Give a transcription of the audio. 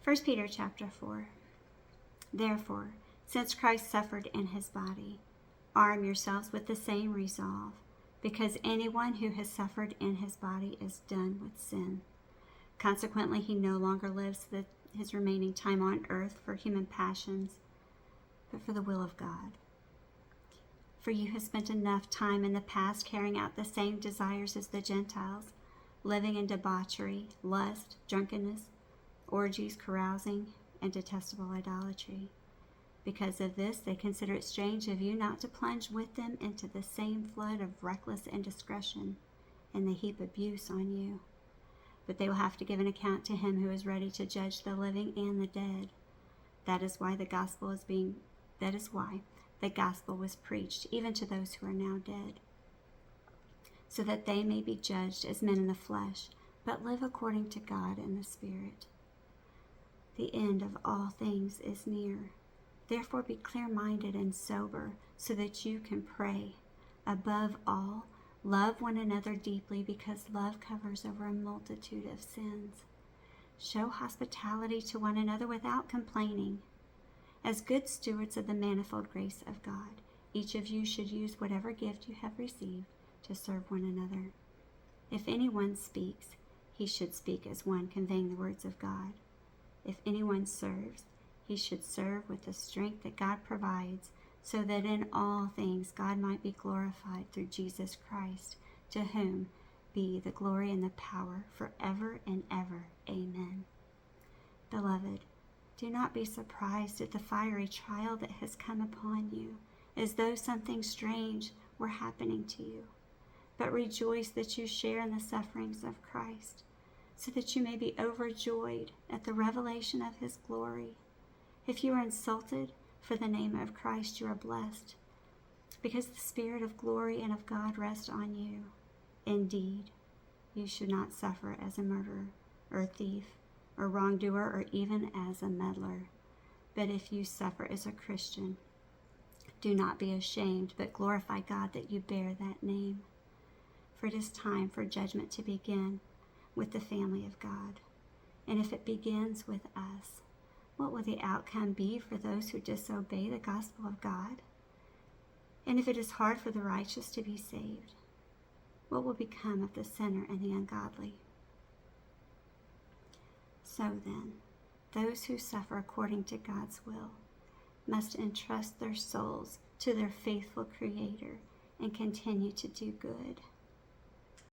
1 Peter chapter 4. Therefore, since Christ suffered in his body, arm yourselves with the same resolve, because anyone who has suffered in his body is done with sin. Consequently, he no longer lives his remaining time on earth for human passions, but for the will of God. For you have spent enough time in the past carrying out the same desires as the Gentiles, living in debauchery, lust, drunkenness, orgies, carousing, and detestable idolatry. Because of this, they consider it strange of you not to plunge with them into the same flood of reckless indiscretion, and they heap abuse on you. But they will have to give an account to him who is ready to judge the living and the dead. That is why the gospel was preached even to those who are now dead, so that they may be judged as men in the flesh, but live according to God in the Spirit. The end of all things is near. Therefore be clear-minded and sober, so that you can pray. Above all, love one another deeply, because love covers over a multitude of sins. Show hospitality to one another without complaining. As good stewards of the manifold grace of God, each of you should use whatever gift you have received to serve one another. If anyone speaks, he should speak as one conveying the words of God. If anyone serves, he should serve with the strength that God provides, so that in all things God might be glorified through Jesus Christ, to whom be the glory and the power forever and ever. Amen. Beloved, do not be surprised at the fiery trial that has come upon you, as though something strange were happening to you. But rejoice that you share in the sufferings of Christ, so that you may be overjoyed at the revelation of his glory. If you are insulted for the name of Christ, you are blessed, because the Spirit of glory and of God rests on you. Indeed, you should not suffer as a murderer, or a thief, or wrongdoer, or even as a meddler. But if you suffer as a Christian, do not be ashamed, but glorify God that you bear that name. For it is time for judgment to begin with the family of God. And if it begins with us, what will the outcome be for those who disobey the gospel of God? And if it is hard for the righteous to be saved, what will become of the sinner and the ungodly? So then, those who suffer according to God's will must entrust their souls to their faithful Creator and continue to do good.